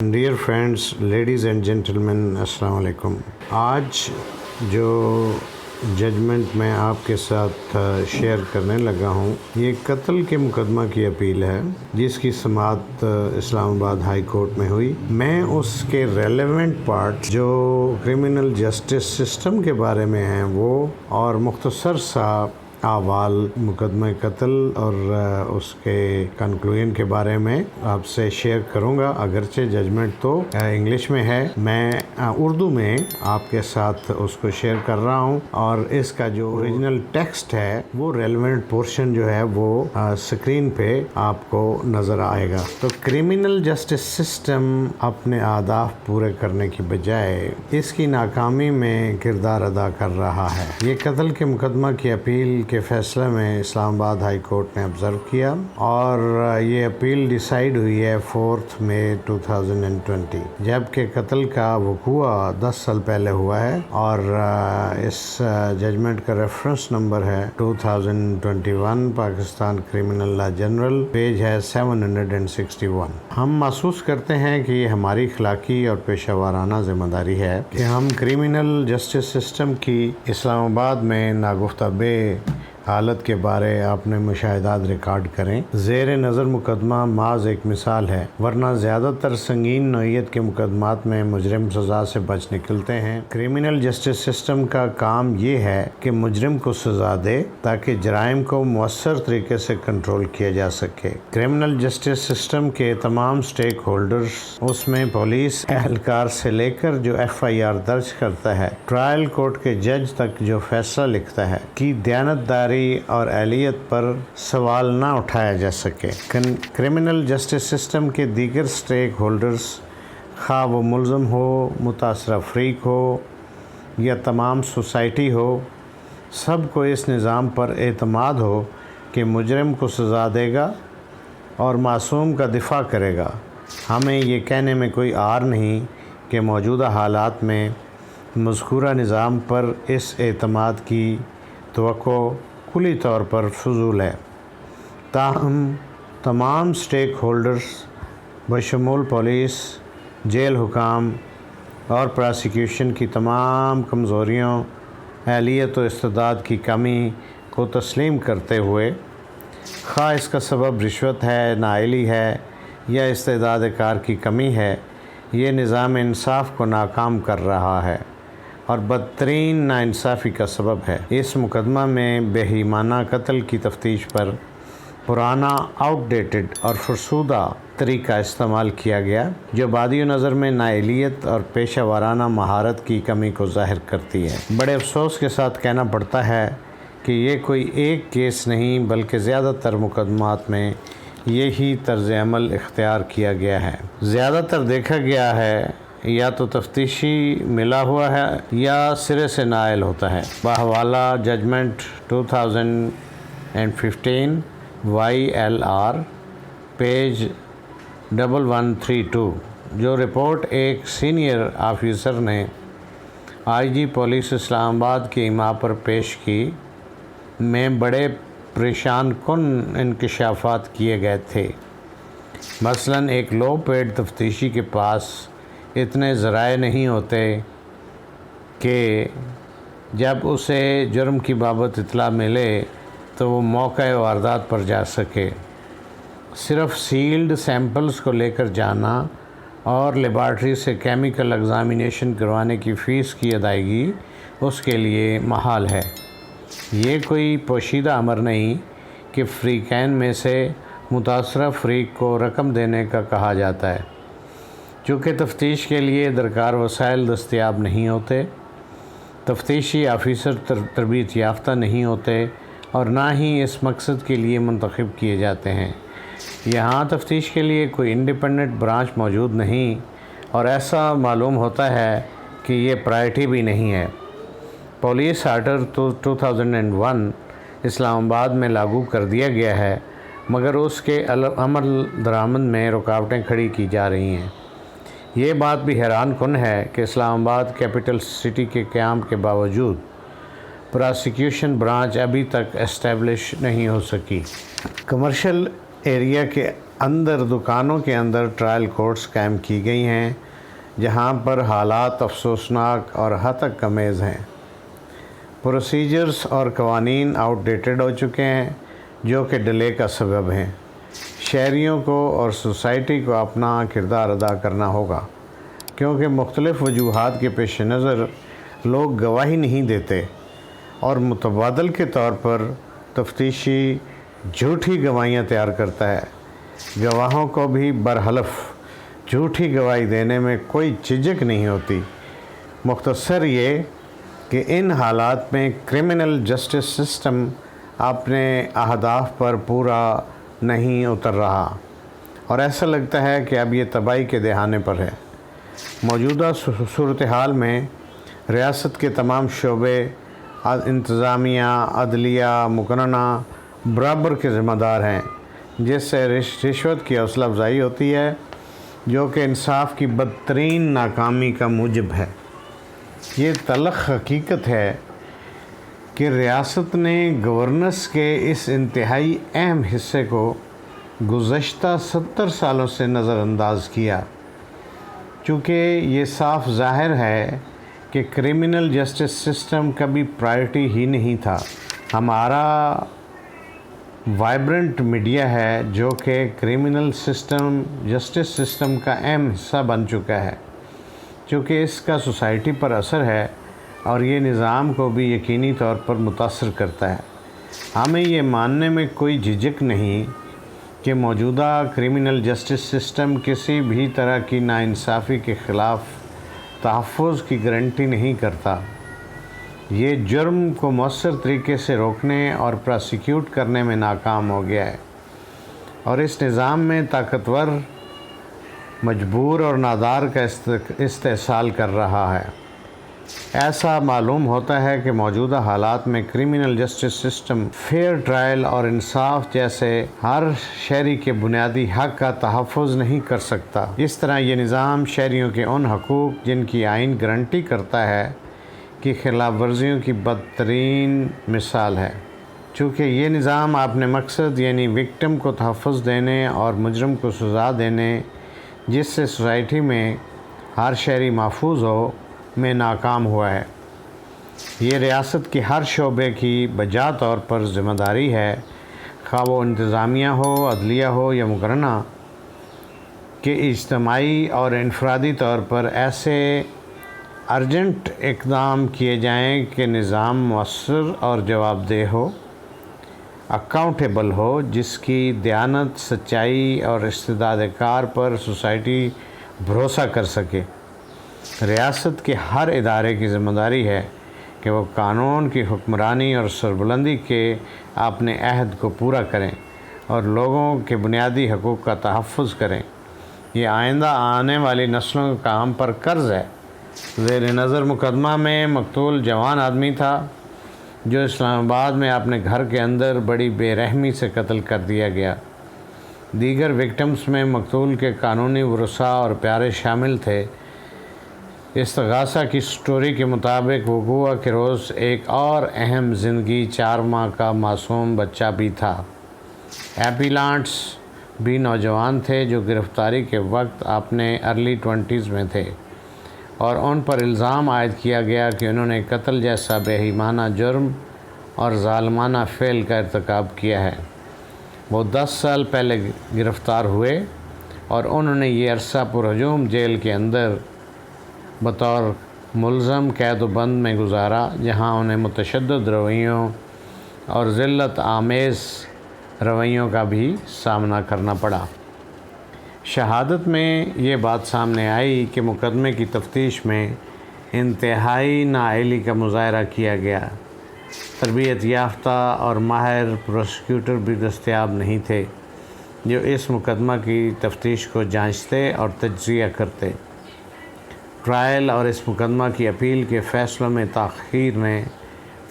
Dear friends, ladies and gentleman, السلام علیکم۔ آج جو ججمنٹ میں آپ کے ساتھ شیئر کرنے لگا ہوں، یہ قتل کے مقدمہ کی اپیل ہے جس کی سماعت اسلام آباد ہائی کورٹ میں ہوئی۔ میں اس کے ریلیونٹ پارٹ جو کرمنل جسٹس سسٹم کے بارے میں ہیں وہ اور مختصر سا احوال مقدمہ قتل اور اس کے کنکلوژن کے بارے میں آپ سے شیئر کروں گا۔ اگرچہ ججمنٹ تو انگلش میں ہے، میں اردو میں آپ کے ساتھ اس کو شیئر کر رہا ہوں، اور اس کا جو اوریجنل ٹیکسٹ ہے وہ ریلیونٹ پورشن جو ہے وہ سکرین پہ آپ کو نظر آئے گا۔ تو کرمنل جسٹس سسٹم اپنے اہداف پورے کرنے کی بجائے اس کی ناکامی میں کردار ادا کر رہا ہے۔ یہ قتل کے مقدمہ کی اپیل کے فیصلے میں اسلام آباد ہائی کورٹ نے آبزرو کیا، اور یہ اپیل ڈیسائیڈ ہوئی ہے 4 مئی 2020، جبکہ قتل کا وقوع 10 سال پہلے ہوا ہے، اور اس ججمنٹ کا ریفرنس نمبر ہے 2021 Pakistan criminal law general, page ہے 761۔ ہم محسوس کرتے ہیں کہ یہ ہماری اخلاقی اور پیشہ ورانہ ذمہ داری ہے کہ ہم کرمنل جسٹس سسٹم کی اسلام آباد میں ناگفتہ بے حالت کے بارے اپنے مشاہدات ریکارڈ کریں۔ زیر نظر مقدمہ محض ایک مثال ہے، ورنہ زیادہ تر سنگین نوعیت کے مقدمات میں مجرم سزا سے بچ نکلتے ہیں۔ کرمنل جسٹس سسٹم کا کام یہ ہے کہ مجرم کو سزا دے تاکہ جرائم کو مؤثر طریقے سے کنٹرول کیا جا سکے۔ کرمنل جسٹس سسٹم کے تمام سٹیک ہولڈرز، اس میں پولیس اہلکار سے لے کر جو FIR درج کرتا ہے، ٹرائل کورٹ کے جج تک جو فیصلہ لکھتا ہے، کی دیانتداری اور اہلیت پر سوال نہ اٹھایا جا سکے۔ کرمنل جسٹس سسٹم کے دیگر سٹیک ہولڈرز، خواہ وہ ملزم ہو، متاثرہ فریق ہو یا تمام سوسائٹی ہو، سب کو اس نظام پر اعتماد ہو کہ مجرم کو سزا دے گا اور معصوم کا دفاع کرے گا۔ ہمیں یہ کہنے میں کوئی عار نہیں کہ موجودہ حالات میں مذکورہ نظام پر اس اعتماد کی توقع کلی طور پر فضول ہے۔ تاہم تمام سٹیک ہولڈرز بشمول پولیس، جیل حکام اور پراسیکیوشن کی تمام کمزوریوں، اہلیت و استعداد کی کمی کو تسلیم کرتے ہوئے، خواہ اس کا سبب رشوت ہے، نااہلی ہے یا استعداد کار کی کمی ہے، یہ نظام انصاف کو ناکام کر رہا ہے اور بدترین ناانصافی کا سبب ہے۔ اس مقدمہ میں بے ایمانہ قتل کی تفتیش پر پرانا آؤٹ ڈیٹڈ اور فرسودہ طریقہ استعمال کیا گیا، جو بادی نظر میں نااہلیت اور پیشہ ورانہ مہارت کی کمی کو ظاہر کرتی ہے۔ بڑے افسوس کے ساتھ کہنا پڑتا ہے کہ یہ کوئی ایک کیس نہیں بلکہ زیادہ تر مقدمات میں یہی طرز عمل اختیار کیا گیا ہے۔ زیادہ تر دیکھا گیا ہے یا تو تفتیشی ملا ہوا ہے یا سرے سے نائل ہوتا ہے۔ بحوالہ ججمنٹ 2015 YLR پیج 1132، جو رپورٹ ایک سینئر آفیسر نے IG پولیس اسلام آباد کی اما پر پیش کی، میں بڑے پریشان کن انکشافات کیے گئے تھے۔ مثلاً ایک لو پیڈ تفتیشی کے پاس اتنے ذرائع نہیں ہوتے کہ جب اسے جرم کی بابت اطلاع ملے تو وہ موقع واردات پر جا سکے۔ صرف سیلڈ سیمپلز کو لے کر جانا اور لیبارٹری سے کیمیکل ایگزامینیشن کروانے کی فیس کی ادائیگی اس کے لیے محال ہے۔ یہ کوئی پوشیدہ امر نہیں کہ فریقین میں سے متاثرہ فریق کو رقم دینے کا کہا جاتا ہے۔ چونکہ تفتیش کے لیے درکار وسائل دستیاب نہیں ہوتے، تفتیشی آفیسر تربیت یافتہ نہیں ہوتے اور نہ ہی اس مقصد کے لیے منتخب کیے جاتے ہیں۔ یہاں تفتیش کے لیے کوئی انڈیپینڈنٹ برانچ موجود نہیں، اور ایسا معلوم ہوتا ہے کہ یہ پرائرٹی بھی نہیں ہے۔ پولیس آرڈر 2001 اسلام آباد میں لاگو کر دیا گیا ہے، مگر اس کے عمل درآمد میں رکاوٹیں کھڑی کی جا رہی ہیں۔ یہ بات بھی حیران کن ہے کہ اسلام آباد کیپٹل سٹی کے قیام کے باوجود پراسیکیوشن برانچ ابھی تک اسٹیبلش نہیں ہو سکی۔ کمرشل ایریا کے اندر دکانوں کے اندر ٹرائل کورٹس قائم کی گئی ہیں جہاں پر حالات افسوسناک اور ہتک امیز ہیں۔ پروسیجرز اور قوانین آؤٹ ڈیٹڈ ہو چکے ہیں جو کہ ڈیلے کا سبب ہیں۔ شہریوں کو اور سوسائٹی کو اپنا کردار ادا کرنا ہوگا کیونکہ مختلف وجوہات کے پیش نظر لوگ گواہی نہیں دیتے اور متبادل کے طور پر تفتیشی جھوٹی گواہیاں تیار کرتا ہے۔ گواہوں کو بھی برحلف جھوٹی گواہی دینے میں کوئی جھجک نہیں ہوتی۔ مختصر یہ کہ ان حالات میں کرمنل جسٹس سسٹم اپنے اہداف پر پورا نہیں اتر رہا اور ایسا لگتا ہے کہ اب یہ تباہی کے دہانے پر ہے۔ موجودہ صورتحال میں ریاست کے تمام شعبے، انتظامیہ، عدلیہ، مقننہ برابر کے ذمہ دار ہیں، جس سے رشوت کی حوصلہ افزائی ہوتی ہے جو کہ انصاف کی بدترین ناکامی کا موجب ہے۔ یہ تلخ حقیقت ہے کہ ریاست نے گورننس کے اس انتہائی اہم حصے کو گزشتہ 70 سالوں سے نظر انداز کیا، چونکہ یہ صاف ظاہر ہے کہ کرمنل جسٹس سسٹم کبھی پرائرٹی ہی نہیں تھا۔ ہمارا وائبرنٹ میڈیا ہے جو کہ کرمنل جسٹس سسٹم کا اہم حصہ بن چکا ہے، چونکہ اس کا سوسائٹی پر اثر ہے اور یہ نظام کو بھی یقینی طور پر متاثر کرتا ہے۔ ہمیں یہ ماننے میں کوئی جھجک نہیں کہ موجودہ کرمنل جسٹس سسٹم کسی بھی طرح کی ناانصافی کے خلاف تحفظ کی گارنٹی نہیں کرتا۔ یہ جرم کو مؤثر طریقے سے روکنے اور پراسیکیوٹ کرنے میں ناکام ہو گیا ہے اور اس نظام میں طاقتور، مجبور اور نادار کا استحصال کر رہا ہے۔ ایسا معلوم ہوتا ہے کہ موجودہ حالات میں criminal justice system fair trial اور انصاف جیسے ہر شہری کے بنیادی حق کا تحفظ نہیں کر سکتا۔ اس طرح یہ نظام شہریوں کے ان حقوق جن کی آئین گارنٹی کرتا ہے کی خلاف ورزیوں کی بدترین مثال ہے۔ چونکہ یہ نظام اپنے مقصد یعنی وکٹم کو تحفظ دینے اور مجرم کو سزا دینے، جس سے سوسائٹی میں ہر شہری محفوظ ہو، میں ناکام ہوا ہے۔ یہ ریاست کے ہر شعبے کی بجا طور پر ذمہ داری ہے، خواہ وہ انتظامیہ ہو، عدلیہ ہو یا مقننہ، کہ اجتماعی اور انفرادی طور پر ایسے ارجنٹ اقدام کیے جائیں کہ نظام مؤثر اور جواب دہ ہو، اکاؤنٹیبل ہو، جس کی دیانت، سچائی اور استعداد کار پر سوسائٹی بھروسہ کر سکے۔ ریاست کے ہر ادارے کی ذمہ داری ہے کہ وہ قانون کی حکمرانی اور سربلندی کے اپنے عہد کو پورا کریں اور لوگوں کے بنیادی حقوق کا تحفظ کریں۔ یہ آئندہ آنے والی نسلوں کا ہم پر قرض ہے۔ زیر نظر مقدمہ میں مقتول جوان آدمی تھا جو اسلام آباد میں اپنے گھر کے اندر بڑی بے رحمی سے قتل کر دیا گیا۔ دیگر وکٹمز میں مقتول کے قانونی ورثاء اور پیارے شامل تھے۔ استغاثہ کی سٹوری کے مطابق وقوع کے روز ایک اور اہم زندگی 4 ماہ کا معصوم بچہ بھی تھا۔ ایپیلانٹس بھی نوجوان تھے جو گرفتاری کے وقت اپنے ارلی 20s میں تھے اور ان پر الزام عائد کیا گیا کہ انہوں نے قتل جیسا بے ایمانہ جرم اور ظالمانہ فعل کا ارتکاب کیا ہے۔ وہ 10 سال پہلے گرفتار ہوئے اور انہوں نے یہ عرصہ پرہجوم جیل کے اندر بطور ملزم قید و بند میں گزارا، جہاں انہیں متشدد رویوں اور ذلت آمیز رویوں کا بھی سامنا کرنا پڑا۔ شہادت میں یہ بات سامنے آئی کہ مقدمے کی تفتیش میں انتہائی نااہلی کا مظاہرہ کیا گیا۔ تربیت یافتہ اور ماہر پروسیکیوٹر بھی دستیاب نہیں تھے جو اس مقدمہ کی تفتیش کو جانچتے اور تجزیہ کرتے۔ ٹرائل اور اس مقدمہ کی اپیل کے فیصلوں میں تاخیر نے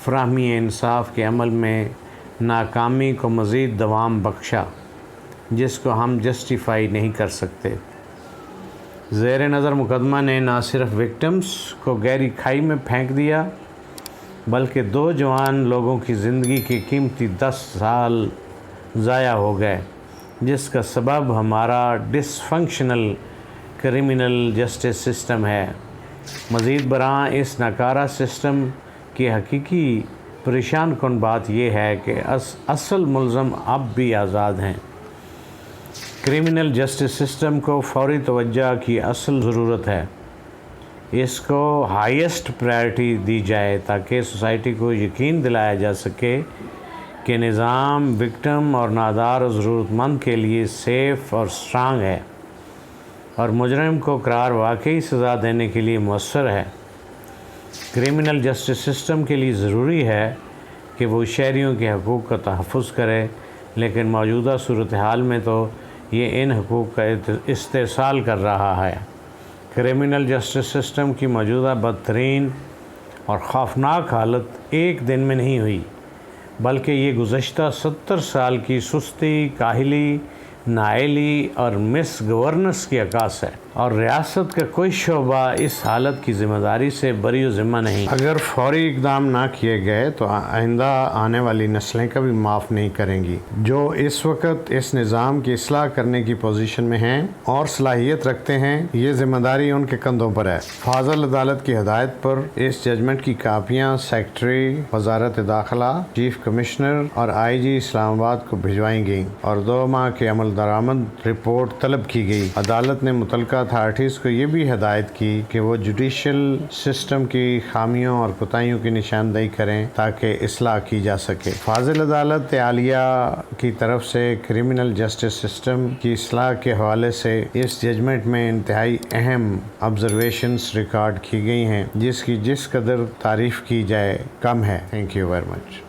فراہمی انصاف کے عمل میں ناکامی کو مزید دوام بخشا، جس کو ہم جسٹیفائی نہیں کر سکتے۔ زیر نظر مقدمہ نے نہ صرف وکٹمز کو گہری کھائی میں پھینک دیا بلکہ 2 جوان لوگوں کی زندگی کے قیمتی 10 سال ضائع ہو گئے۔ جس کا سبب ہمارا ڈس فنکشنل کرمنل جسٹس سسٹم ہے۔ مزید برآں اس ناکارہ سسٹم کی حقیقی پریشان کن بات یہ ہے کہ اصل ملزم اب بھی آزاد ہیں۔ کرمنل جسٹس سسٹم کو فوری توجہ کی اصل ضرورت ہے۔ اس کو ہائیسٹ پرائرٹی دی جائے تاکہ سوسائٹی کو یقین دلایا جا سکے کہ نظام وکٹم اور نادار و ضرورت مند کے لیے سیف اور اسٹرانگ ہے اور مجرم کو قرار واقعی سزا دینے کے لیے مؤثر ہے۔ کرمنل جسٹس سسٹم کے لیے ضروری ہے کہ وہ شہریوں کے حقوق کا تحفظ کرے، لیکن موجودہ صورتحال میں تو یہ ان حقوق کا استحصال کر رہا ہے۔ کرمنل جسٹس سسٹم کی موجودہ بدترین اور خوفناک حالت ایک دن میں نہیں ہوئی، بلکہ یہ گزشتہ 70 سال کی سستی، کاہلی، نااہلی اور مس گورننس کی عکاس ہے، اور ریاست کا کوئی شعبہ اس حالت کی ذمہ داری سے بری و ذمہ نہیں۔ اگر فوری اقدام نہ کیے گئے تو آئندہ آنے والی نسلیں کبھی معاف نہیں کریں گی۔ جو اس وقت اس نظام کی اصلاح کرنے کی پوزیشن میں ہیں اور صلاحیت رکھتے ہیں، یہ ذمہ داری ان کے کندھوں پر ہے۔ فاضل عدالت کی ہدایت پر اس ججمنٹ کی کاپیاں سیکرٹری وزارت داخلہ، چیف کمشنر اور آئی جی اسلام آباد کو بھجوائی گئیں اور 2 ماہ کے عمل درآمد رپورٹ طلب کی گئی۔ عدالت نے متعلقہ اتھارٹیز کو یہ بھی ہدایت کی کہ وہ جوڈیشل سسٹم کی خامیوں اور کوتاہیوں کی نشاندہی کریں تاکہ اصلاح کی جا سکے۔ فاضل عدالت عالیہ کی طرف سے کرمنل جسٹس سسٹم کی اصلاح کے حوالے سے اس ججمنٹ میں انتہائی اہم آبزرویشنز ریکارڈ کی گئی ہیں، جس کی جس قدر تعریف کی جائے کم ہے۔ Thank you very much.